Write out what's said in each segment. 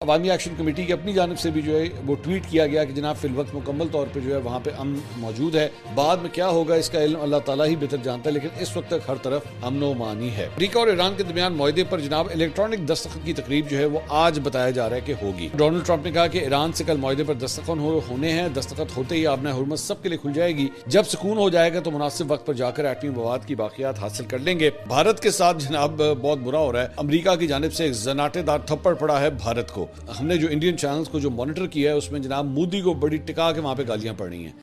अवामी action committee की अपनी जानिब से भी जो है वो ट्वीट किया गया कि जनाब फिल वक्त मुकम्मल तौर पर जो है वहाँ पे अमन मौजूद है। बाद में क्या होगा इसका इल्म अल्लाह ताला ही बेहतर जानता है, लेकिन इस वक्त तक हर तरफ अमन व मानी है। अमेरिका और ईरान के दरमियान मुआहदे पर जनाब इलेक्ट्रॉनिक दस्तखत की तकरीब जो है वो आज बताया जा रहा है कि होगी। डोनाल्ड ट्रंप ने कहा कि ईरान से कल मुआहदे पर दस्तखत होने हैं। दस्तखत होते ही आपने हुर्मत सबके लिए खुल जाएगी। जब सुकून हो जाएगा तो मुनासिब वक्त पर जाकर एटमी मवाद की बाकियात हासिल कर लेंगे। भारत के साथ जनाब बहुत बुरा हो रहा है। अमेरिका की जानिब से एक जनाटेदार थप्पड़ पड़ा है भारत को। हमने जो इंडियन चैनल्स को जो मॉनिटर किया है उसमें जनाब मोदी को बड़ी टिका के वहां पे गालियां पड़ रही हैं।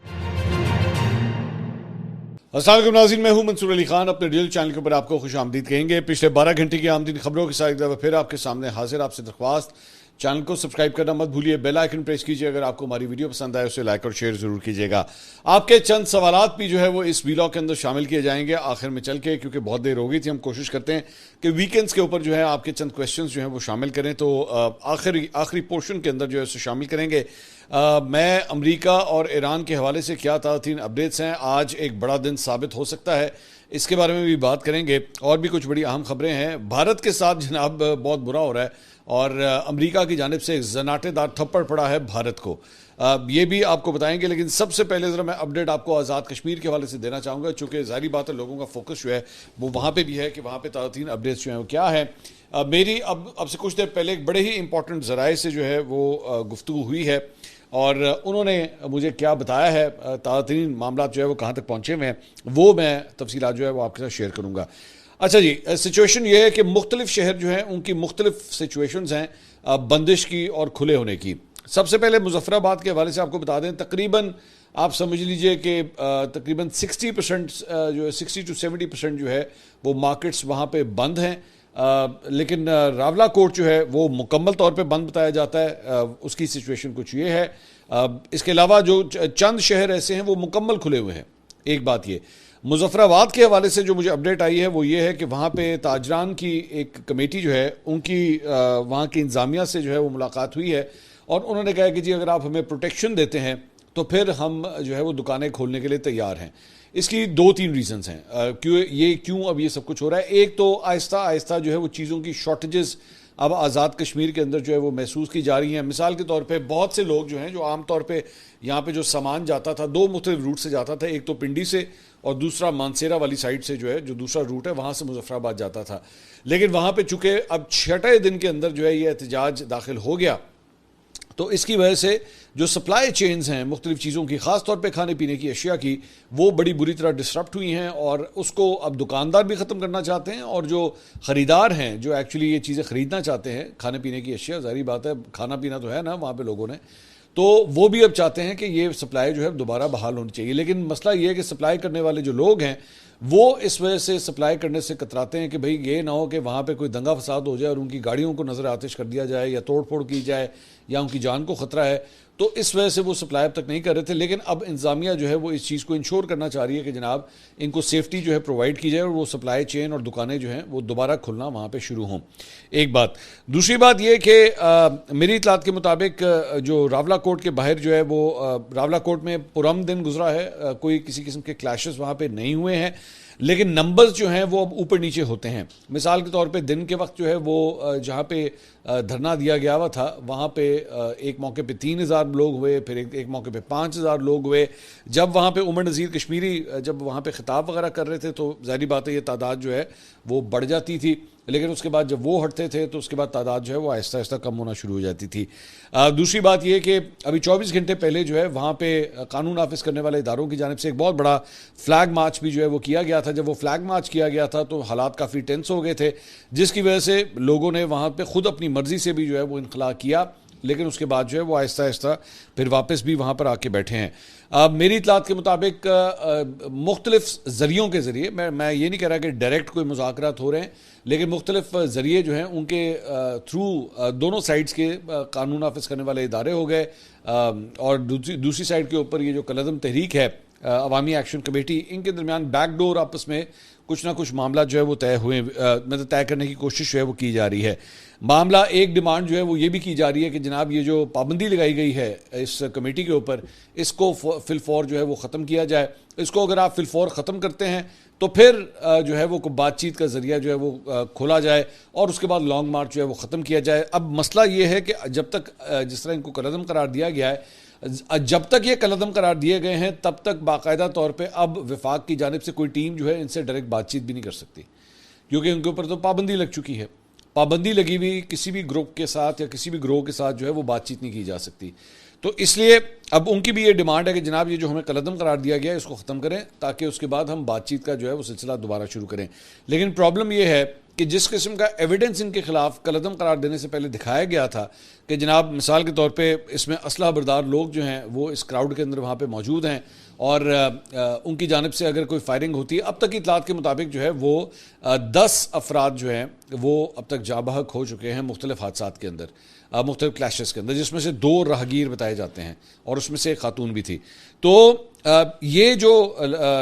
अस्सलाम वालेकुम नाज़रीन, मैं हूं मंसूर अली खान। अपने डिजिटल चैनल के ऊपर आपको खुश आमदीद कहेंगे। पिछले 12 घंटे की आमदीद खबरों के साथ एक दफा फिर आपके सामने हाजिर। आपसे दरख्वास्त, चैनल को सब्सक्राइब करना मत भूलिए, बेल आइकन प्रेस कीजिए। अगर आपको हमारी वीडियो पसंद आए उसे लाइक और शेयर जरूर कीजिएगा। आपके चंद सवालात भी जो है वो इस वीलॉग के अंदर शामिल किए जाएंगे आखिर में चल के, क्योंकि बहुत देर हो गई थी। हम कोशिश करते हैं कि वीकेंड्स के ऊपर जो है आपके चंद क्वेश्चंस जो हैं वो शामिल करें, तो आखिरी पोर्शन के अंदर जो है उसे शामिल करेंगे। मैं अमेरिका और ईरान के हवाले से क्या तीन अपडेट्स हैं। आज एक बड़ा दिन साबित हो सकता है, इसके बारे में भी बात करेंगे। और भी कुछ बड़ी अहम खबरें हैं। भारत के साथ जनाब बहुत बुरा हो रहा है और अमेरिका की जानिब से एक जनाटेदार थप्पड़ पड़ा है भारत को। ये भी आपको बताएंगे, लेकिन सबसे पहले ज़रा मैं अपडेट आपको आज़ाद कश्मीर के हवाले से देना चाहूँगा, चूँकि जाहिर बात है लोगों का फोकस जो है वो वहाँ पे भी है कि वहाँ पे तीन अपडेट्स जो हैं वो क्या है। मेरी अब से कुछ देर पहले एक बड़े ही इंपॉर्टेंट ज़राए से जो है वो गुफ्तगू हुई है और उन्होंने मुझे क्या बताया है, ताज़ा मामला जो है वो कहाँ तक पहुँचे हुए हैं, वो मैं तफसीलात जो है वो आपके साथ शेयर करूँगा। अच्छा जी, सिचुएशन ये है कि मुख्तलिफ शहर जो हैं उनकी मुख्तलिफ सिचुएशंस हैं बंदिश की और खुले होने की। सबसे पहले मुजफ्फराबाद के हवाले से आपको बता दें, तकरीबन आप समझ लीजिए कि तकरीबन 60% जो है 60 to 70% जो है वो मार्केट्स वहाँ पे बंद हैं। लेकिन रावला कोट जो है वो मुकम्मल तौर पे बंद बताया जाता है। उसकी सिचुएशन कुछ ये है। इसके अलावा जो चंद शहर ऐसे हैं वो मुकम्मल खुले हुए हैं। एक बात ये, मुजफ्फराबाद के हवाले से जो मुझे अपडेट आई है वो ये है कि वहाँ पे ताजरान की एक कमेटी जो है उनकी वहाँ की इंतज़ामिया से जो है वो मुलाकात हुई है और उन्होंने कहा कि जी अगर आप हमें प्रोटेक्शन देते हैं तो फिर हम जो है वो दुकानें खोलने के लिए तैयार हैं। इसकी 2-3 रीजंस हैं क्यों अब ये सब कुछ हो रहा है। एक तो आहिस्ता आहिस्ता जो है वो चीज़ों की शॉर्टेजेस अब आज़ाद कश्मीर के अंदर जो है वो महसूस की जा रही हैं। मिसाल के तौर पे बहुत से लोग जो हैं जो आम तौर पे यहाँ पे जो सामान जाता था, 2 मुख्तलिफ रूट से जाता था, एक तो पिंडी से और दूसरा मानसेरा वाली साइड से जो है जो दूसरा रूट है वहाँ से मुजफ्फराबाद जाता था। लेकिन वहाँ पे चूँकि अब 6ठे दिन के अंदर जो है ये एहतजाज दाखिल हो गया, तो इसकी वजह से जो सप्लाई चेन्स हैं मुख्तलिफ चीज़ों की, ख़ास तौर पे खाने पीने की अशिया की, वो बड़ी बुरी तरह डिस्टर्ब हुई हैं और उसको अब दुकानदार भी ख़त्म करना चाहते हैं और जो ख़रीदार हैं जो एक्चुअली ये चीज़ें ख़रीदना चाहते हैं खाने पीने की अशिया, ज़ाहिर बात है खाना पीना तो है ना वहाँ पे लोगों ने, तो वो भी अब चाहते हैं कि ये सप्लाई जो है दोबारा बहाल होनी चाहिए। लेकिन मसला ये है कि सप्लाई करने वाले जो लोग हैं वो इस वजह से सप्लाई करने से कतराते हैं कि भाई ये ना हो कि वहाँ पे कोई दंगा फसाद हो जाए और उनकी गाड़ियों को नज़र आतिश कर दिया जाए या तोड़ फोड़ की जाए या उनकी जान को ख़तरा है, तो इस वजह से वो सप्लाई अब तक नहीं कर रहे थे। लेकिन अब इंतज़ामिया जो है वो इस चीज़ को इंश्योर करना चाह रही है कि जनाब इनको सेफ्टी जो है प्रोवाइड की जाए और वो सप्लाई चेन और दुकानें जो हैं वो दोबारा खुलना वहाँ पे शुरू हों। एक बात। दूसरी बात ये कि मेरी इतलात के मुताबिक जो रावला कोट के बाहर जो है वो रावला कोट में पुरम दिन गुजरा है, कोई किसी किस्म के क्लैशेस वहाँ पर नहीं हुए हैं, लेकिन नंबर्स जो हैं वो अब ऊपर नीचे होते हैं। मिसाल के तौर पे दिन के वक्त जो है वो जहाँ पे धरना दिया गया हुआ था वहाँ पे एक मौके पे 3000 लोग हुए, फिर एक मौके पे 5000 लोग हुए। जब वहाँ पे उमर नज़ीर कश्मीरी जब वहाँ पे खिताब वगैरह कर रहे थे तो ज़ाहिर बात है ये तादाद जो है वो बढ़ जाती थी, लेकिन उसके बाद जब वो हटते थे तो उसके बाद तादाद जो है वो आहिस्ता आहिस्ता कम होना शुरू हो जाती थी। दूसरी बात ये कि अभी 24 घंटे पहले जो है वहाँ पे कानून नाफिज करने वाले इदारों की जानिब से एक बहुत बड़ा फ्लैग मार्च भी जो है वो किया गया था। जब वो फ्लैग मार्च किया गया था तो हालात काफ़ी टेंस हो गए थे, जिसकी वजह से लोगों ने वहाँ पे खुद अपनी मर्जी से भी जो है वो इनखला किया, लेकिन उसके बाद जो है वो आहिस्ता आहिस्ता फिर वापस भी वहाँ पर आके बैठे हैं। मेरी इतलात के मुताबिक मुख्तलिफ ज़रियों के ज़रिए, मैं ये नहीं कह रहा कि डायरेक्ट कोई मुज़ाकरात हो रहे हैं, लेकिन मुख्तलिफ ज़रिए जो हैं उनके थ्रू दोनों साइड्स के कानून नाफिज करने वाले इदारे हो गए और दूसरी साइड के ऊपर ये जो कलअदम तहरीक है अवामी एक्शन कमेटी, इनके दरमियान बैकडोर आपस में कुछ ना कुछ मामला जो है वो तय हुए, मतलब तय करने की कोशिश जो है वो की जा रही है। मामला एक डिमांड जो है वो ये भी की जा रही है कि जनाब ये जो पाबंदी लगाई गई है इस कमेटी के ऊपर, इसको फिलफौर जो है वो ख़त्म किया जाए। इसको अगर आप फिलफौर ख़त्म करते हैं तो फिर जो है वो बातचीत का जरिया जो है वो खोला जाए और उसके बाद लॉन्ग मार्च जो है वो ख़त्म किया जाए। अब मसला ये है कि जब तक जिस तरह इनको कलअदम करार दिया गया है, जब तक ये कलअदम करार दिए गए हैं तब तक बाकायदा तौर पे अब वफाक की जानिब से कोई टीम जो है इनसे डायरेक्ट बातचीत भी नहीं कर सकती, क्योंकि उनके ऊपर तो पाबंदी लग चुकी है। पाबंदी लगी हुई किसी भी ग्रुप के साथ या किसी भी ग्रोह के साथ जो है वो बातचीत नहीं की जा सकती। तो इसलिए अब उनकी भी ये डिमांड है कि जनाब ये जो हमें कलअदम करार दिया गया है इसको ख़त्म करें, ताकि उसके बाद हम बातचीत का जो है वो सिलसिला दोबारा शुरू करें। लेकिन प्रॉब्लम ये है कि जिस किस्म का एविडेंस इनके खिलाफ कलअदम करार देने से पहले दिखाया गया था कि जनाब मिसाल के तौर पे इसमें असलहा बरदार लोग जो हैं वो इस क्राउड के अंदर वहाँ पे मौजूद हैं और उनकी जानिब से अगर कोई फायरिंग होती है, अब तक की इतलात के मुताबिक जो है वो 10 अफराद जो हैं वो अब तक जाबहक हो चुके हैं मुख्तलिफ हादसात के अंदर, मुख्तलिफ क्लैशेस के अंदर, जिसमें से 2 राहगीर बताए जाते हैं और उसमें से एक खातून भी थी। तो ये जो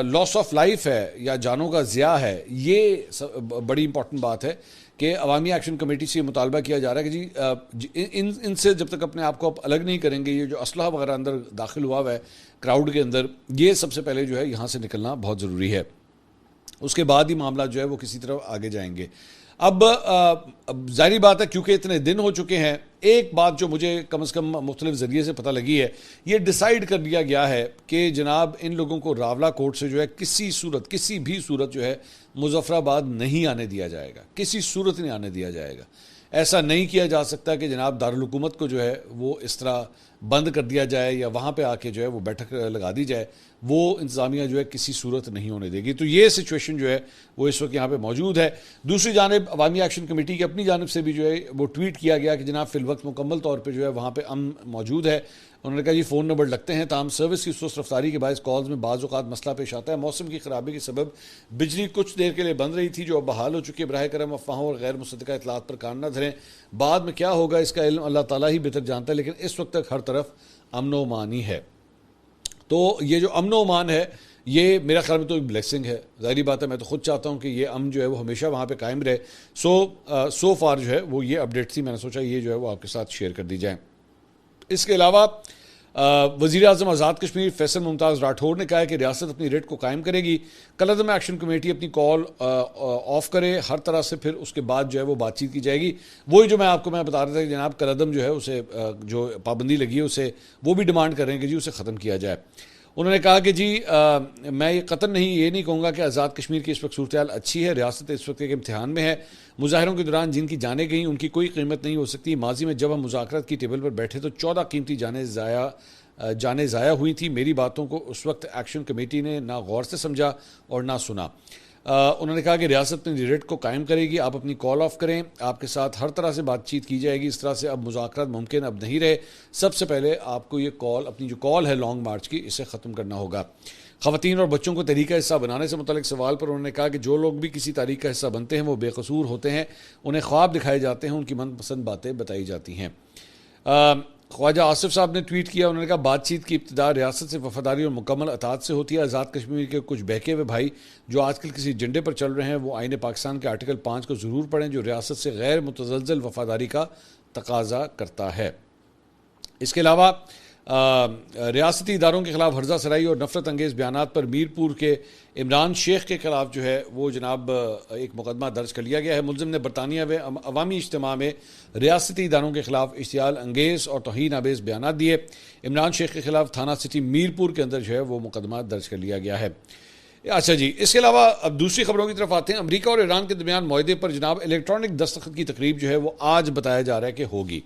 लॉस ऑफ लाइफ है या जानों का ज़िया है, ये बड़ी इंपॉर्टेंट बात है कि अवामी एक्शन कमेटी से ये मुतालबा किया जा रहा है कि जी इनसे जब तक अपने आप को आप अलग नहीं करेंगे, ये जो असलहा वगैरह अंदर दाखिल हुआ है क्राउड के अंदर, ये सबसे पहले जो है यहाँ से निकलना बहुत ज़रूरी है। उसके बाद ही मामला जो है वो किसी तरफ आगे जाएंगे। अब जाहिर बात है क्योंकि इतने दिन हो चुके हैं, एक बात जो मुझे कम से कम मुख्तलिफ ज़रिए से पता लगी है, ये डिसाइड कर दिया गया है कि जनाब इन लोगों को रावला कोर्ट से जो है किसी भी सूरत जो है मुजफ्फराबाद नहीं आने दिया जाएगा, किसी सूरत नहीं आने दिया जाएगा। ऐसा नहीं किया जा सकता कि जनाब दारुल हुकूमत को जो है वो इस तरह बंद कर दिया जाए या वहाँ पे आके जो है वो बैठक लगा दी जाए, वो इंतज़ामिया जो है किसी सूरत नहीं होने देगी। तो ये सिचुएशन जो है वो इस वक्त यहाँ पे मौजूद है। दूसरी जानिब अवामी एक्शन कमेटी की अपनी जानिब से भी जो है वो ट्वीट किया गया कि जनाब फिलवक्त मुकम्मल तौर पर जो है वहाँ पर अमन मौजूद है। उन्होंने कहा जी फ़ोन नंबर लगते हैं, ताम सर्विस की सुस्त रफ्तारी के बायस कॉल्स में बाज़ औक़ात मसला पेश आता है। मौसम की खराबी के सबब बिजली कुछ देर के लिए बंद रही थी जो अब बहाल हो चुकी है। बराह करम अफवाहों और गैर मुसद्दक़ा इतलात पर कान न धरें, बाद में क्या होगा इसका इल्म अल्लाह ताला ही बेहतर जानता है, लेकिन इस वक्त तक हर तरफ अमन व अमान ही है। तो ये जो अमन व अमान है ये मेरा ख्याल में तो एक ब्लेसिंग है। ज़ाहिर बात है मैं तो खुद चाहता हूँ कि ये अमन जो है वो हमेशा वहाँ पे कायम रहे। सो फार जो है वो ये अपडेट थी, मैंने सोचा ये जो है वो आपके साथ शेयर कर दी जाए। इसके अलावा वज़ीर आज़म आज़ाद कश्मीर फैसल मुमताज़ राठौर ने कहा है कि रियासत अपनी रेट को कायम करेगी। कलअदम एक्शन कमेटी अपनी कॉल ऑफ करे हर तरह से, फिर उसके बाद जो है वो बातचीत की जाएगी। वही जो मैं बता रहा था कि जनाब कलअदम जो है उसे जो पाबंदी लगी है उसे वो भी डिमांड कर रहे हैं कि जी उसे ख़त्म किया जाए। उन्होंने कहा कि जी मैं ये कतन ये नहीं कहूँगा कि आज़ाद कश्मीर की इस वक्त सूरत हाल अच्छी है, रियासत इस वक्त एक इम्तिहान में है। मुजाहरों के दौरान जिनकी जानें गई उनकी कोई कीमत नहीं हो सकती। माजी में जब हम मुज़ाकरात की टेबल पर बैठे तो 14 कीमती जानें ज़ाया हुई थी। मेरी बातों को उस वक्त एक्शन कमेटी ने ना गौर से समझा और ना सुना। उन्होंने कहा कि रियासत अपनी रेट को कायम करेगी, आप अपनी कॉल ऑफ करें, आपके साथ हर तरह से बातचीत की जाएगी। इस तरह से अब मुज़ाकरात मुमकिन अब नहीं रहे। सबसे पहले आपको ये कॉल, अपनी जो कॉल है लॉन्ग मार्च की, इसे ख़त्म करना होगा। ख़वातीन और बच्चों को तहरीक का हिस्सा बनाने से मुतल्लिक़ सवाल पर उन्होंने कहा कि जो लोग भी किसी तारीख का हिस्सा बनते हैं वो बेकसूर होते हैं, उन्हें ख्वाब दिखाए जाते हैं, उनकी मनपसंद बातें बताई जाती हैं। ख्वाजा आसिफ साहब ने ट्वीट किया, उन्होंने कहा बातचीत की इब्तिदा रियासत से वफादारी और मुकम्मल अतात से होती है। आज़ाद कश्मीर के कुछ बहके हुए भाई जो आजकल किसी एजेंडे पर चल रहे हैं वो आईन पाकिस्तान के आर्टिकल 5 को ज़रूर पढ़ें जो रियासत से गैर मुतज़लज़ल वफादारी का तकाजा करता है। इसके अलावा रियासती इदारों के खिलाफ हर्जा सराई और नफरत अंगेज़ बयानात पर मीरपुर के इमरान शेख के खिलाफ जो है वो जनाब एक मुकदमा दर्ज कर लिया गया है। मुलजिम ने बरतानिया में अवामी इज्तिमा में रियासती इदारों के खिलाफ इश्तियाल अंगेज़ और तौहीन आमेज़ बयानात दिए। इमरान शेख के खिलाफ थाना सिटी मीरपुर के अंदर जो है वो मुकदमा दर्ज कर लिया गया है। अच्छा जी, इसके अलावा अब दूसरी खबरों की तरफ आते हैं। अमेरिका और ईरान के दरमियान मुआहदे पर जनाब इलेक्ट्रॉनिक दस्तखत की तकरीब जो है वो आज बताया जा रहा है कि होगी।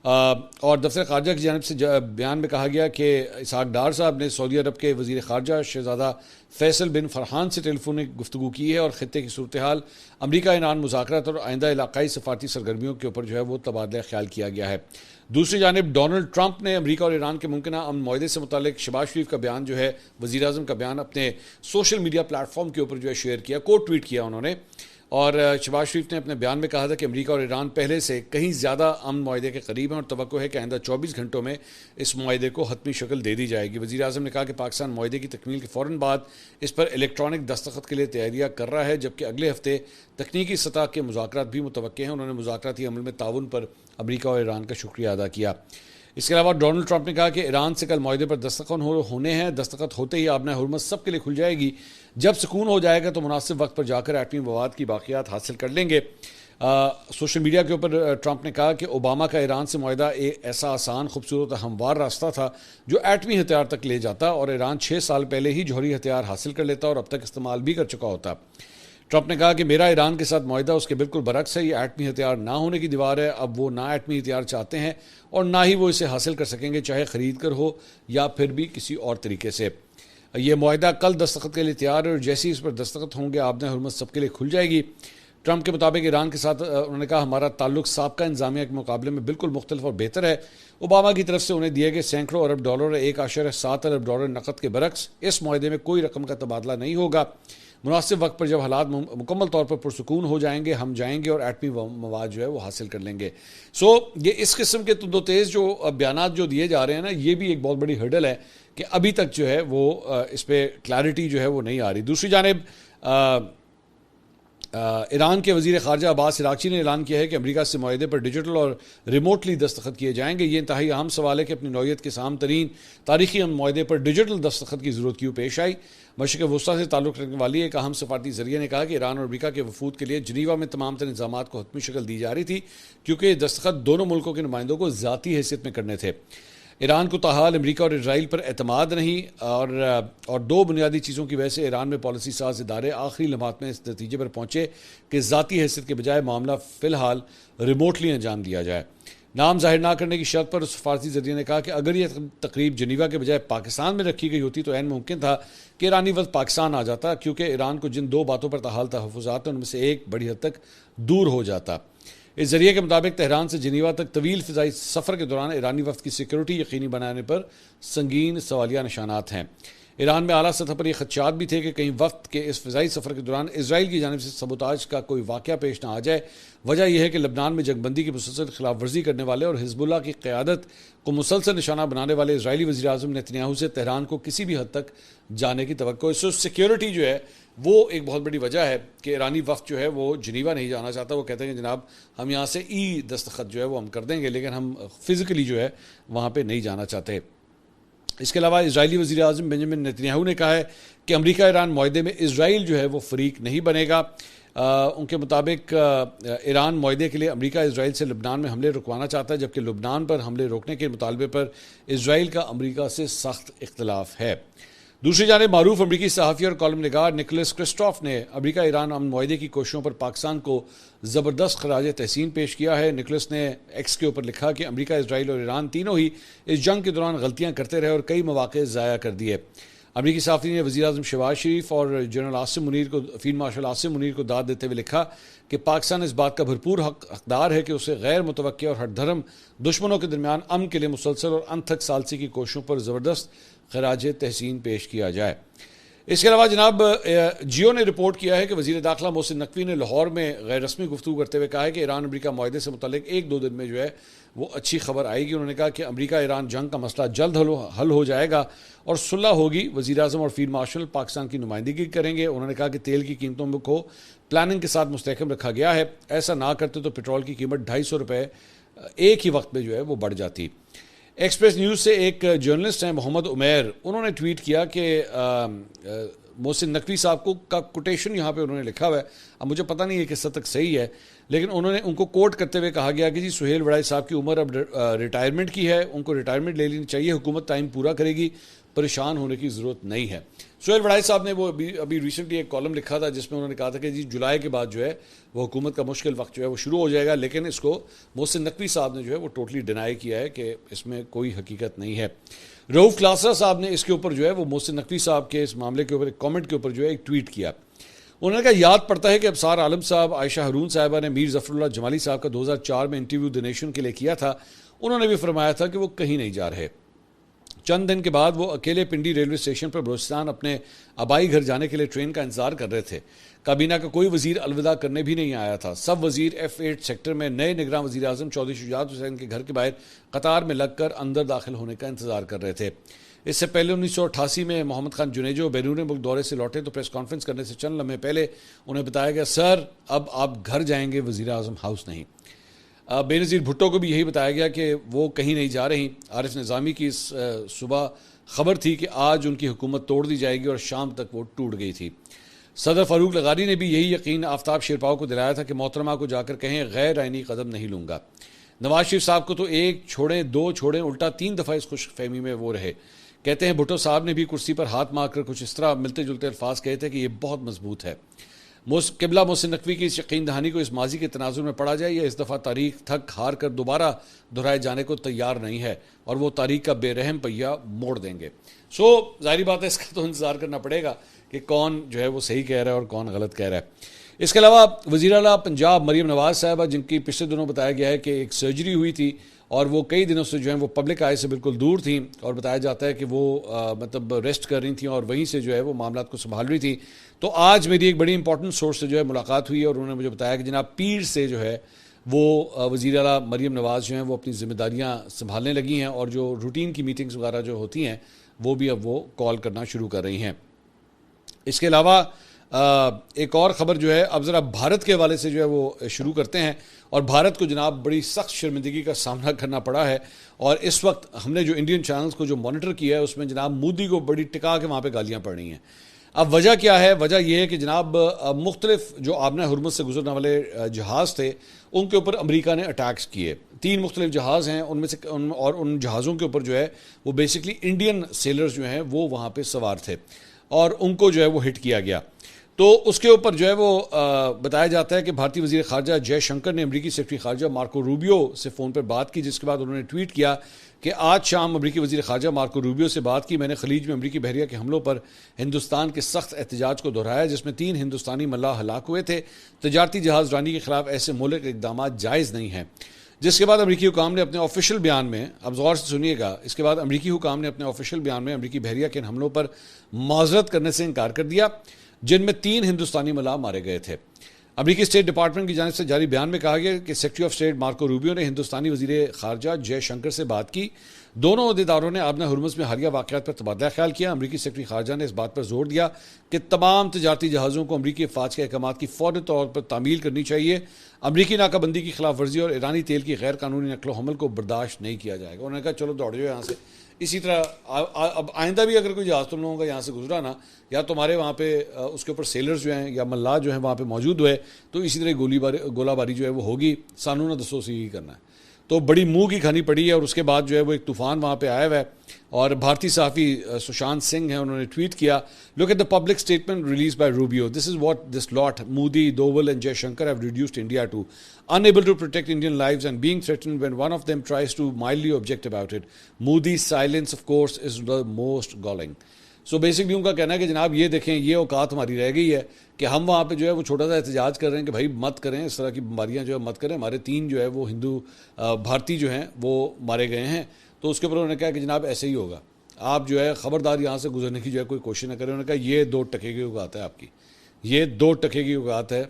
और दफ्तर खारजा की जानिब से बयान में कहा गया कि इसहाक डार साहब ने सऊदी अरब के वज़ीर खारजा शहज़ादा फैसल बिन फरहान से टेलीफोनिक गुफ्तगू की है और ख़ित्ते की सूरत हाल, अमरीका ईरान मुज़ाकरात और आइंदा इलाकाई सफारती सरगर्मियों के ऊपर जो है वो तबादला ख्याल किया गया है। दूसरी जानिब डोनाल्ड ट्रंप ने अमरीका और ईरान के मुमकिन अमन मुआहदे से मुतालिक शहबाज शरीफ का बयान जो है, वज़ीर आज़म का बयान अपने सोशल मीडिया प्लेटफॉर्म के ऊपर जो है शेयर किया, कोट ट्वीट किया उन्होंने। और शहबाज शरीफ ने अपने बयान में कहा था कि अमेरिका और ईरान पहले से कहीं ज़्यादा अमन मुआहदे के करीब हैं और तवक्को है कि आइंदा 24 घंटों में इस मुआहदे को हतमी शक्ल दे दी जाएगी। वज़ीर आज़म ने कहा कि पाकिस्तान मुआहदे की तकमील के फ़ौरन बाद इस पर इलेक्ट्रॉनिक दस्तखत के लिए तैयारियाँ कर रहा है, जबकि अगले हफ्ते तकनीकी सतह के मुज़ाकरात भी मुतवक्के हैं। उन्होंने मुज़ाकराती अमल में ताउन पर अमेरिका और ईरान का शुक्रिया अदा किया। इसके अलावा डोनाल्ड ट्रंप ने कहा कि ईरान से कल मुआहदे पर दस्तखत होने हैं। दस्तखत होते ही आबना हुर्मुज़ सब के लिए खुल जाएगी। जब सुकून हो जाएगा तो मुनासिब वक्त पर जाकर एटमी मवाद की बाक़ियात हासिल कर लेंगे। सोशल मीडिया के ऊपर ट्रंप ने कहा कि ओबामा का ईरान से मुआहदा एक ऐसा आसान, खूबसूरत, हमवार रास्ता था जो एटमी हथियार तक ले जाता और ईरान 6 साल पहले ही जौहरी हथियार हासिल कर लेता और अब तक इस्तेमाल भी कर चुका होता। ट्रंप ने कहा कि मेरा ईरान के साथ मुआहदा उसके बिल्कुल बरक्स है। ये एटमी हथियार ना होने की दीवार है। अब वो ना एटमी हथियार चाहते हैं और ना ही वो इसे हासिल कर सकेंगे, चाहे ख़रीद कर हो या फिर भी किसी और तरीके से। ये मुआहदा कल दस्तखत के लिए तैयार है और जैसे ही इस पर दस्तखत होंगे आबना हुर्मुज़ सबके लिए खुल जाएगी। ट्रंप के मुताबिक ईरान के साथ उन्होंने कहा हमारा ताल्लुक साबका इंतजामिया के मुकाबले में बिल्कुल मुख्तलिफ और बेहतर है। ओबामा की तरफ से उन्हें दिए गए सैकड़ों अरब डॉलर, 1.7 अरब डॉलर नकद के बरक्स इस मुआहदे में कोई रकम का तबादला नहीं होगा। मुनासिब वक्त पर जब हालात मुकम्मल तौर पर पुरसुकून हो जाएंगे, हम जाएंगे और एटमी मवाद जो है वो हासिल कर लेंगे। ये इस किस्म के दो तेज़ जो बयानात जो दिए जा रहे हैं ना, ये भी एक बहुत बड़ी हर्डल है कि अभी तक जो है वो इस पर क्लैरिटी जो है वो नहीं आ रही। दूसरी जानिब ईरान के वज़ीर ख़ारजा अब्बास इराक़ची ने ऐलान किया है कि अमेरिका से मुआहदे पर डिजिटल और रिमोटली दस्तखत किए जाएंगे। ये इंतहाई अहम सवाल है कि अपनी नौइयत के साम तरीन तारीख़ी मुआहदे पर डिजिटल दस्तखत की ज़रूरत क्यों पेश आई। मशरिक़ वस्ता से ताल्लुक़ रखने वाली एक अहम सफारती ज़रिए ने कहा कि ईरान और अमेरिका के वफूद के लिए जनीवा में तमाम तर इंतज़ामात को हतमी शक्ल दी जा रही थी, क्योंकि दस्तखत दोनों मुल्कों के नुमाइंदों को ज़ाती हैसियत में करने थे। ईरान को ताहाल अमेरिका और इसराइल पर एतमाद नहीं और दो बुनियादी चीज़ों की वजह से ईरान में पॉलिसी साज इदारे आखिरी लम्हात में इस नतीजे पर पहुँचे कि ज़ाती हैसियत के बजाय मामला फ़िलहाल रिमोटली अंजाम दिया जाए। नाम जाहिर ना करने की शर्त पर सफारती जरिए ने कहा कि अगर यह तकरीब जनीवा के बजाय पाकिस्तान में रखी गई होती तो ऐन मुमकिन था कि ईरानी वक्त पाकिस्तान आ जाता, क्योंकि ईरान को जिन दो बातों पर ताहाल तहफ़्फ़ुज़ात हैं उनमें से एक बड़ी हद तक दूर हो जाता। इस जरिए के मुताबिक तेहरान से जनीवा तक तवील फ़िज़ाई सफ़र के दौरान ईरानी वक्त की सिक्योरिटी यकीनी बनाने पर संगीन सवालिया निशानात हैं। ईरान में आला सतह पर यह खदशात भी थे कि कहीं वक्त के इस फ़िज़ाई सफ़र के दौरान इसराइल की जानिब से सबोताज का कोई वाक़या पेश ना आ जाए। वजह यह है कि लबनान में जंगबंदी की मुसलसल खिलाफ वर्जी करने वाले और हिजबुल्लाह की क़यादत को मुसलसल निशाना बनाने वाले इजरायली वज़ीर आज़म नेतन्याहू से तेहरान को किसी भी हद तक जाने की तवक्को। इससे सिक्योरिटी जो है वो एक बहुत बड़ी वजह है कि ईरानी वक्त जो है वो जनीवा नहीं जाना चाहता। वो कहते हैं कि जनाब हम यहाँ से दस्तखत जो है वो हम कर देंगे, लेकिन हम फ़िज़िकली जो है वहाँ पर नहीं जाना चाहते। इसके अलावा इजरायली वज़ीर आज़म बेंजामिन नेतन्याहू ने कहा है कि अमेरिका ईरान मुआहदे में इसराइल जो है वो फ़रीक नहीं बनेगा। उनके मुताबिक ईरान मुआहदे के लिए अमेरिका इसराइल से लबनान में हमले रुकवाना चाहता है, जबकि लबनान पर हमले रोकने के मुतालबे पर इसराइल का अमेरिका से सख्त इख्तलाफ है। दूसरी जानिब मारूफ अमरीकी सहाफ़ी और कॉलम निगार निकोलस क्रिस्टोफ ने अमेरिका ईरान अमन मुआहदे की कोशिशों पर पाकिस्तान को ज़बरदस्त खराज तहसीन पेश किया है। निकोलस ने एक्स के ऊपर लिखा कि अमेरिका, इसराइल और ईरान तीनों ही इस जंग के दौरान गलतियाँ करते रहे और कई मौक़े ज़ाया कर दिए। अमरीकी सहाफ़ी ने वज़ीर आज़म शहबाज शरीफ और जनरल आसिम मुनीर को फील्ड मार्शल आसिम मुनीर को दाद देते हुए लिखा कि पाकिस्तान इस बात का भरपूर हकदार है कि उसे गैर मुतवक्किया और हरधर्म दुश्मनों के दरमियान अमन के लिए मुसलसल और अनथक सालसी की कोशिशों पर ज़बरदस्त खराज तहसीन पेश किया जाए। इसके अलावा जनाब जियो ने रिपोर्ट किया है कि वज़ीर दाखिला मोहसिन नकवी ने लाहौर में गैर रस्मी गुफ्तगू करते हुए कहा है कि ईरान अमेरिका मुआहदे से मुतल्लिक 1-2 दिन में जो है वो अच्छी खबर आएगी। उन्होंने कहा कि अमेरिका ईरान जंग का मसला जल्द हल हो जाएगा और सुलह होगी। वज़ीर आज़म और फील्ड मार्शल पाकिस्तान की नुमाइंदगी करेंगे। उन्होंने कहा कि तेल की कीमतों को प्लानिंग के साथ मुस्तहकम रखा गया है। ऐसा ना करते तो पेट्रोल की कीमत 250 रुपये एक ही वक्त में जो है वो बढ़ जाती। एक्सप्रेस न्यूज़ से एक जर्नलिस्ट हैं मोहम्मद उमैर, उन्होंने ट्वीट किया कि मोहसिन नकवी साहब को का कोटेशन यहाँ पे उन्होंने लिखा हुआ है। अब मुझे पता नहीं है किस हद तक सही है, लेकिन उनको कोट करते हुए कहा गया कि जी सुहेल वड़ाई साहब की उम्र अब रिटायरमेंट की है, उनको रिटायरमेंट ले लेनी चाहिए, हुकूमत टाइम पूरा करेगी, परेशान होने की ज़रूरत नहीं है। सुहेल वड़ाई साहब ने वो अभी रिसेंटली एक कॉलम लिखा था जिसमें उन्होंने कहा था कि जी जुलाई के बाद जो है वो हुकूमत का मुश्किल वक्त जो है वो शुरू हो जाएगा, लेकिन इसको मोहसिन नकवी साहब ने जो है वो टोटली डिनाई किया है कि इसमें कोई हकीकत नहीं है। रऊफ़ क्लासरा साहब ने इसके ऊपर जो है वो मोहसिन नकवी साहब के इस मामले के ऊपर एक कमेंट के ऊपर जो है एक ट्वीट किया। उन्होंने कहा याद पड़ता है कि अबसार आलम साहब, आयशा हरून साहिबा ने मीर ज़फ़रुल्लाह जमाली साहब का 2004 में इंटरव्यू द नेशन के लिए किया था। उन्होंने भी फरमाया था कि वो कहीं नहीं जा रहे। चंद दिन के बाद वो अकेले पिंडी रेलवे स्टेशन पर बलूचिस्तान अपने आबाई घर जाने के लिए ट्रेन का इंतजार कर रहे थे। काबीना का कोई वजीर अलविदा करने भी नहीं आया था। सब वजीर F8 सेक्टर में नए निगरान वजीर आजम चौधरी शुजात हुसैन के घर के बाहर कतार में लगकर अंदर दाखिल होने का इंतजार कर रहे थे। इससे पहले 1988 में मोहम्मद खान जुनेजो बैरून मुल्क दौरे से लौटे तो प्रेस कॉन्फ्रेंस करने से चंद लम्हे पहले उन्हें बताया गया, सर अब आप घर जाएंगे, वजीर आजम हाउस नहीं। बेनज़ीर भुट्टो को भी यही बताया गया कि वो कहीं नहीं जा रही। आरिफ निज़ामी की इस सुबह खबर थी कि आज उनकी हुकूमत तोड़ दी जाएगी और शाम तक वो टूट गई थी। सदर फारूक लगारी ने भी यही यकीन आफ्ताब शेरपाव को दिलाया था कि मोहतरमा को जाकर कहें गैर आइनी कदम नहीं लूँगा। नवाज शरीफ साहब को तो एक छोड़ें दो छोड़ें उल्टा 3 दफ़ा इस खुशफहमी में वो रहे। कहते हैं भुट्टो साहब ने भी कुर्सी पर हाथ मारकर कुछ इस तरह मिलते जुलते अल्फाज कहे थे कि ये बहुत मजबूत है। किबला मोहसिन नकवी की इस यकीन दहानी को इस माजी के तनाजुर में पड़ा जाए या इस दफ़ा तारीख थक हार कर दोबारा दोहराए जाने को तैयार नहीं है और वो तारीख का बेरहम पहिया मोड़ देंगे। जाहिर बात है, इसका तो इंतज़ार करना पड़ेगा कि कौन जो है वो सही कह रहा है और कौन गलत कह रहा है। इसके अलावा वज़ीर आला पंजाब मरीम नवाज साहबा, जिनकी पिछले दिनों बताया गया है कि एक सर्जरी हुई थी और वो कई दिनों से जो है वो पब्लिक आई से बिल्कुल दूर थी और बताया जाता है कि वो मतलब रेस्ट कर रही थी और वहीं से जो है वो मामलात को संभाल रही थी। तो आज मेरी एक बड़ी इंपॉर्टेंट सोर्स से जो है मुलाकात हुई और उन्होंने मुझे बताया कि जनाब पीर से जो है वो वज़ीर आला मरीम नवाज़ जो हैं वो अपनी ज़िम्मेदारियाँ संभालने लगी हैं और जो रूटीन की मीटिंग्स वगैरह जो होती हैं वो भी अब वो कॉल करना शुरू कर रही हैं। इसके अलावा एक और ख़बर जो है अब ज़रा भारत के हवाले से जो है वो शुरू करते हैं और भारत को जनाब बड़ी सख्त शर्मिंदगी का सामना करना पड़ा है और इस वक्त हमने जो इंडियन चैनल्स को जो मॉनिटर किया है उसमें जनाब मोदी को बड़ी टिका के वहाँ पे गालियाँ पड़ रही हैं। अब वजह क्या है? वजह यह है कि जनाब मुख्तलिफ जो आबना हुर्मुज़ से गुजरने वाले जहाज़ थे उनके ऊपर अमेरिका ने अटैक्स किए। 3 मुख्तलिफ जहाज़ हैं उनमें से और उन जहाज़ों के ऊपर जो है वो बेसिकली इंडियन सेलर्स जो हैं वो वहाँ पर सवार थे और उनको जो है वो हिट किया गया। तो उसके ऊपर जो है वो बताया जाता है कि भारतीय वज़ीर ख़ारजा जयशंकर ने अमरीकी सेक्रेटरी ख़ारजा मार्को रूबियो से फ़ोन पर बात की, जिसके बाद उन्होंने ट्वीट किया कि आज शाम अमरीकी वज़ीर ख़ारजा मार्को रूबियो से बात की। मैंने खलीज में अमरीकी बहरिया के हमलों पर हिंदुस्तान के सख्त एहतजाज को दोहराया जिसमें 3 हिंदुस्तानी मल्लाह हलाक हुए थे। तजारती जहाज़ रानी के खिलाफ ऐसे मौलिक इकदाम जायज़ नहीं हैं। जिसके बाद अमरीकी हुकाम ने अपने ऑफिशियल बयान में, अब गौर से सुनिएगा, इसके बाद अमरीकी हुकाम ने अपने ऑफिशियल बयान में अमरीकी बहरिया के इन हमलों पर माजरत करने से इनकार कर दिया जिनमें 3 हिंदुस्तानी मल्लाह मारे गए थे। अमरीकी स्टेट डिपार्टमेंट की जानिब से जारी बयान में कहा गया कि secretary of state Marco Rubio ने हिंदुस्तानी वज़ीर ख़ारजा जयशंकर से बात की। दोनों अहदेदारों ने आबना हुर्मुज़ में हालिया वाक़यात पर तबादला ख्याल किया। अमरीकी सेक्रेटरी ख़ारजा ने इस बात पर जोर दिया कि तमाम तजारती जहाज़ों को अमरीकी फ़ौज के अहकाम की फ़ौरी तौर पर तामील करनी चाहिए। अमरीकी नाकाबंदी की खिलाफ वर्जी और ईरानी तेल की गैर कानूनी नकलो हमल को बर्दाश्त नहीं किया जाएगा। उन्होंने कहा चलो दौड़ जाओ यहाँ से। इसी तरह अब आइंदा भी अगर कोई जहाज़ तुम लोगों का यहाँ से गुजरा ना, या तुम्हारे वहाँ पे उसके ऊपर सेलर्स जो हैं या मल्लाह जो हैं वहाँ पे मौजूद हुए तो इसी तरह गोलाबारी जो है वो होगी। सानू ना दसो सी ही करना है। तो बड़ी मुंह की खानी पड़ी है और उसके बाद जो है वो एक तूफ़ान वहाँ पे आया हुआ है और भारतीय सहाफ़ी सुशांत सिंह हैं, उन्होंने ट्वीट किया, look at the public statement release by Rubio, this is what this lot Modi, Doval and Jaishankar have reduced India to, unable to protect Indian lives and being threatened when one of them tries to mildly object about it. Modi's silence of course is the most galling. So basically उनका कहना है कि जनाब ये देखें, ये औकात हमारी रह गई है कि हम वहाँ पे जो है वो छोटा सा एहतजाज कर रहे हैं कि भाई मत करें, इस तरह की बीमारियाँ जो है मत करें। हमारे 3 जो है वो हिंदू भारतीय जो हैं वो मारे गए हैं। तो उसके ऊपर उन्होंने कहा कि जनाब ऐसे ही होगा, आप जो है ख़बरदार यहाँ से गुजरने की जो है कोई कोशिश न करें। उन्होंने कहा ये 2 टके की औकात है आपकी, ये 2 टके की औकात है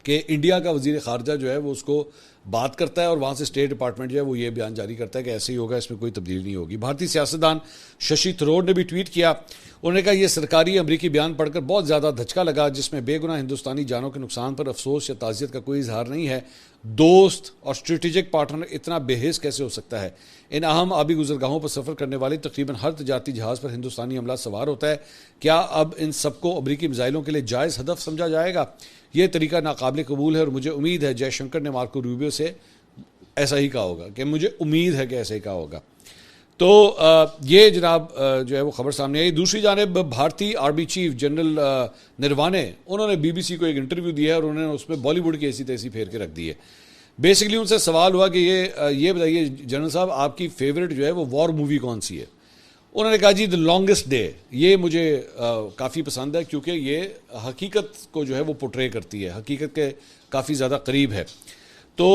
कि इंडिया का वज़ीर ख़ारजा जो है वो उसको बात करता है और वहाँ से स्टेट डिपार्टमेंट जो है वो ये बयान जारी करता है कि ऐसे ही होगा, इसमें कोई तब्दीली नहीं होगी। भारतीय सियासतदान शशि थरूर ने भी ट्वीट किया, उन्होंने कहा यह सरकारी अमरीकी बयान पढ़कर बहुत ज़्यादा धचका लगा जिसमें बेगुनाह हिंदुस्तानी जानों के नुकसान पर अफसोस या ताज़ियत का कोई इजहार नहीं है। दोस्त और स्ट्रेटेजिक पार्टनर इतना बेहिस कैसे हो सकता है? इन अहम आबी गुजरगाहों पर सफ़र करने वाले तकरीबन हर तजारती जहाज़ पर हिंदुस्तानी अमला सवार होता है। क्या अब इन सबको अमरीकी मिसाइलों के लिए जायज़ हदफ समझा जाएगा? यह तरीका नाकाबिल कबूल है और मुझे उम्मीद है जयशंकर ने मार्को रूबियो से ऐसा ही कहा होगा कि मुझे उम्मीद है कि ऐसा ही कहा होगा। तो ये जनाब जो है वो खबर सामने आई। दूसरी जानिब भारतीय आर्मी चीफ जनरल नरवाने, उन्होंने BBC को एक इंटरव्यू दिया है और उन्होंने उसमें बॉलीवुड की ऐसी तैसी फेर के रख दी है। बेसिकली उनसे सवाल हुआ कि ये बताइए जनरल साहब, आपकी फेवरेट जो है वो वॉर मूवी कौन सी है? उन्होंने कहा जी द लॉन्गेस्ट डे, ये मुझे काफ़ी पसंद है क्योंकि ये हकीकत को जो है वो पोर्ट्रे करती है, हकीकत के काफ़ी ज़्यादा करीब है। तो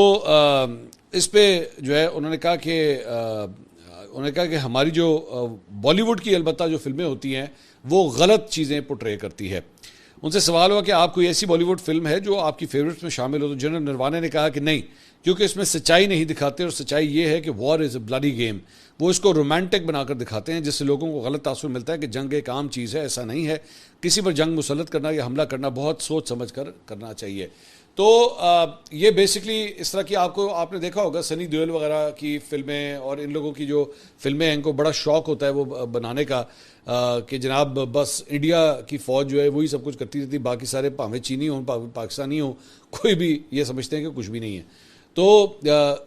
इस पे जो है उन्होंने कहा कि उन्होंने कहा कि हमारी जो बॉलीवुड की अलबत्ता जो फिल्में होती हैं वो गलत चीज़ें पोर्ट्रे करती है। उनसे सवाल हुआ कि आप कोई ऐसी बॉलीवुड फिल्म है जो आपकी फेवरेट्स में शामिल हो, तो जनरल नरवाने ने कहा कि नहीं, क्योंकि इसमें सच्चाई नहीं दिखाते, और सच्चाई ये है कि war is a bloody game. वो इसको रोमांटिक बनाकर दिखाते हैं जिससे लोगों को गलत तासुर मिलता है कि जंग एक आम चीज़ है। ऐसा नहीं है, किसी पर जंग मुसल्लत करना या हमला करना बहुत सोच समझ कर करना चाहिए। तो ये बेसिकली इस तरह की आपने देखा होगा सनी देओल वगैरह की फिल्में, और इन लोगों की जो फिल्में हैं इनको बड़ा शौक होता है वो बनाने का, कि जनाब बस इंडिया की फ़ौज जो है वही सब कुछ करती रहती, बाकी सारे भावें चीनी हों पाकिस्तानी हों, कोई भी ये समझते हैं कि कुछ भी नहीं है। तो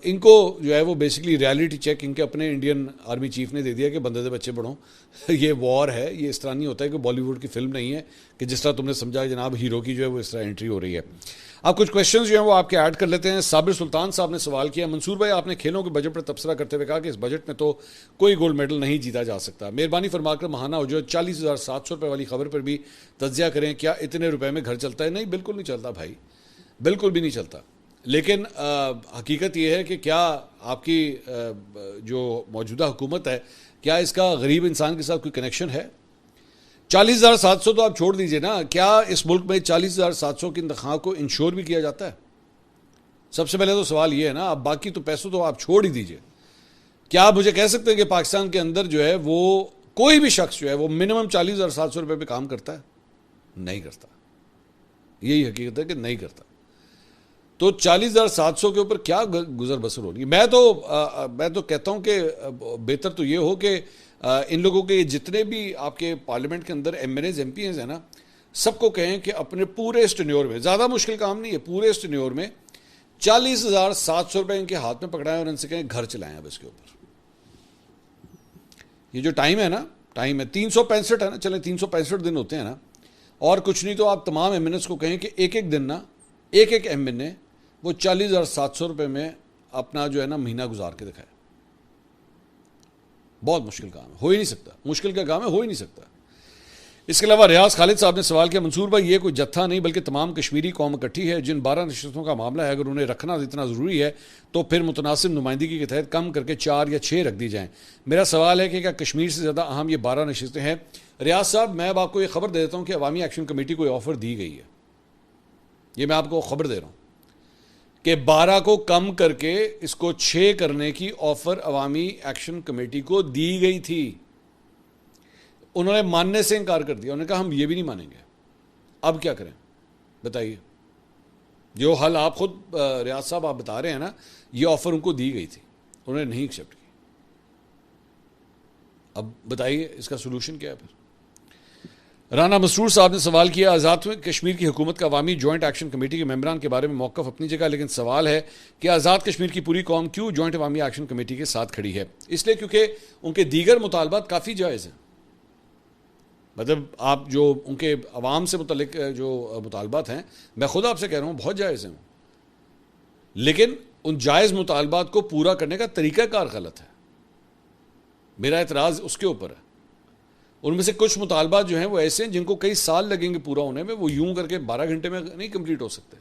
इनको जो है वो बेसिकली रियलिटी चेक इनके अपने इंडियन आर्मी चीफ ने दे दिया कि बंदे दे बच्चे बढ़ो ये वॉर है, ये इस तरह नहीं होता है कि बॉलीवुड की फिल्म नहीं है कि जिस तरह तुमने समझा जनाब हीरो की जो है वो इस तरह एंट्री हो रही है। अब कुछ क्वेश्चंस जो हैं वो आपके ऐड कर लेते हैं। साबिर सुल्तान साहब ने सवाल किया, मंसूर भाई आपने खेलों के बजट पर तबसरा करते हुए कहा कि इस बजट में तो कोई गोल्ड मेडल नहीं जीता जा सकता, मेहरबानी फरमाकर महाना हो जो 40,700 रुपये वाली खबर पर भी तज्जिया करें, क्या इतने रुपए में घर चलता है? नहीं, बिल्कुल नहीं चलता भाई, बिल्कुल भी नहीं चलता। लेकिन हकीकत यह है कि क्या आपकी जो मौजूदा हुकूमत है, क्या इसका गरीब इंसान के साथ कोई कनेक्शन है? 40,700 तो आप छोड़ दीजिए ना, क्या इस मुल्क में 40,700 की तनख्वाह को इंश्योर भी किया जाता है? सबसे पहले तो सवाल ये है ना। अब बाकी तो पैसों तो आप छोड़ ही दीजिए। क्या आप मुझे कह सकते हैं कि पाकिस्तान के अंदर जो है वो कोई भी शख्स जो है वो मिनिमम 40,700 रुपये पे काम करता है? नहीं करता। यही हकीकत है कि नहीं करता। तो 40,700 के ऊपर क्या गुजर बसर हो रही है? मैं तो कहता हूं कि बेहतर तो ये हो कि इन लोगों के जितने भी आपके पार्लियामेंट के अंदर एमएलएज एमपीज हैं ना, सबको कहें कि अपने पूरे स्टेन्योर में, ज़्यादा मुश्किल काम नहीं है, पूरे स्टेन्योर में 40,700 रुपये इनके हाथ में पकड़ाएं और इनसे कहें घर चलाएं। अब इसके ऊपर ये जो टाइम है ना, टाइम है 365 है ना, चले 365 दिन होते हैं ना, और कुछ नहीं तो आप तमाम एमएनएस को कहें कि एक एक दिन ना एक एक एमएनए वो 40,700 रुपये में अपना जो है ना महीना गुजार के दिखाए। बहुत मुश्किल काम है, हो ही नहीं सकता, मुश्किल का काम है, हो ही नहीं सकता। इसके अलावा रियाज खालिद साहब ने सवाल किया, मंसूर भाई ये कोई जत्था नहीं बल्कि तमाम कश्मीरी कौम इकट्ठी है, जिन 12 नशस्तों का मामला है अगर उन्हें रखना इतना ज़रूरी है तो फिर मुतनासिब नुमाइंदगी के तहत कम करके 4 या 6 रख दी जाएँ। मेरा सवाल है कि क्या कश्मीर से ज़्यादा अहम ये 12 नशस्तें हैं? रियाज साहब, मैं अब आपको ये खबर दे देता हूँ कि अवामी एक्शन कमेटी को ऑफ़र दी गई है, ये मैं आपको खबर दे रहा हूँ कि 12 को कम करके इसको 6 करने की ऑफर अवामी एक्शन कमेटी को दी गई थी। उन्होंने मानने से इनकार कर दिया, उन्होंने कहा हम ये भी नहीं मानेंगे। अब क्या करें बताइए? जो हल आप खुद रियाज साहब आप बता रहे हैं ना, ये ऑफर उनको दी गई थी, उन्होंने नहीं एक्सेप्ट की। अब बताइए इसका सोल्यूशन क्या है? फिर राना मसरूर साहब ने सवाल किया, आज़ाद कश्मीर की हुकूमत का अवामी जॉइंट एक्शन कमेटी के मेंबरान के बारे में मौक़िफ़ अपनी जगह, लेकिन सवाल है कि आज़ाद कश्मीर की पूरी कौम क्यों जॉइंट अवामी एक्शन कमेटी के साथ खड़ी है? इसलिए क्योंकि उनके दीगर मुतालबात काफ़ी जायज़ हैं। मतलब आप जो उनके अवाम से मुतल्लिक जो मुतालबात हैं, मैं खुद आपसे कह रहा हूँ बहुत जायज़ हैं, लेकिन उन जायज़ मुतालबात को पूरा करने का तरीक़ाकार गलत है। मेरा एतराज़ उसके ऊपर है। उनमें से कुछ मुतालबात जो हैं वो ऐसे हैं जिनको कई साल लगेंगे पूरा होने में, वो यूं करके 12 घंटे में नहीं कंप्लीट हो सकते।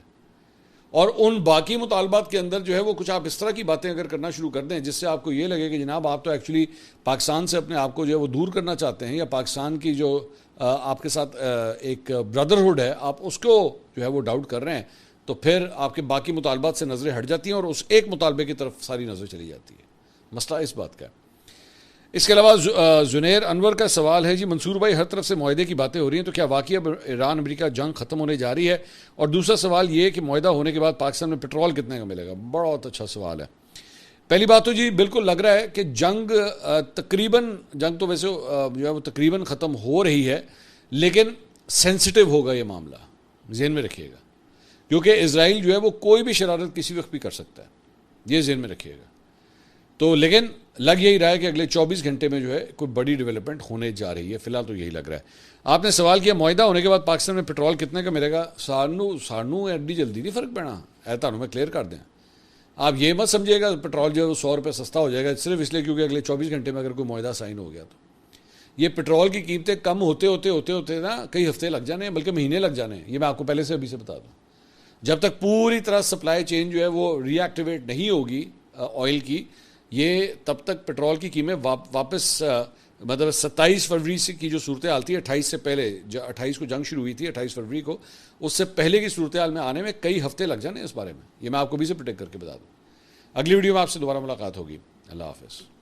और उन बाकी मुतालबात के अंदर जो है वो कुछ आप इस तरह की बातें अगर करना शुरू कर दें जिससे आपको ये लगे कि जनाब आप तो एक्चुअली पाकिस्तान से अपने आप को जो है वो दूर करना चाहते हैं, या पाकिस्तान की जो आपके साथ एक ब्रदरहुड है आप उसको जो है वो डाउट कर रहे हैं, तो फिर आपके बाकी मुतालबात से नज़रें हट जाती हैं और उस एक मुतालबे की तरफ सारी नज़र चली जाती है। मसला इस बात का है। इसके अलावा जुनैर अनवर का सवाल है, जी मंसूर भाई हर तरफ से मुआहदे की बातें हो रही हैं, तो क्या वाकई अब ईरान अमेरिका जंग ख़त्म होने जा रही है? और दूसरा सवाल ये कि मुआहदा होने के बाद पाकिस्तान में पेट्रोल कितने का मिलेगा? बहुत अच्छा सवाल है। पहली बात तो जी बिल्कुल लग रहा है कि जंग तो वैसे जो है वो तकरीबन ख़त्म हो रही है, लेकिन सेंसिटिव होगा ये मामला, जहन में रखिएगा, क्योंकि इजराइल जो है वो कोई भी शरारत किसी वक्त भी कर सकता है, ये जहन में रखिएगा। तो लेकिन लग यही रहा है कि अगले 24 घंटे में जो है कोई बड़ी डेवलपमेंट होने जा रही है, फिलहाल तो यही लग रहा है। आपने सवाल किया मुआहदा होने के बाद पाकिस्तान में पेट्रोल कितने का मिलेगा? सानू एड्डी जल्दी नहीं फ़र्क पैना है, तानू मैं क्लियर कर दें। आप ये मत समझिएगा पेट्रोल जो है वो 100 रुपये सस्ता हो जाएगा सिर्फ इसलिए क्योंकि अगले 24 घंटे में अगर कोई मुआहदा साइन हो गया। तो ये पेट्रोल की कीमतें कम होते होते ना कई हफ्ते लग जाने हैं, बल्कि महीने लग जाने हैं। ये मैं आपको पहले से अभी से बता दूँ, जब तक पूरी तरह सप्लाई चेन जो है वो रीएक्टिवेट नहीं होगी ऑयल की, ये तब तक पेट्रोल की कीमत वापस मतलब 27 फरवरी से की जो सूरत हाल थी, 28 से पहले, 28 को जंग शुरू हुई थी, 28 फरवरी को, उससे पहले की सूरत हाल में आने में कई हफ्ते लग जाने इस बारे में। ये मैं आपको भी से प्रोटेक्ट करके बता दूँ। अगली वीडियो में आपसे दोबारा मुलाकात होगी। अल्लाह हाफ़िज़।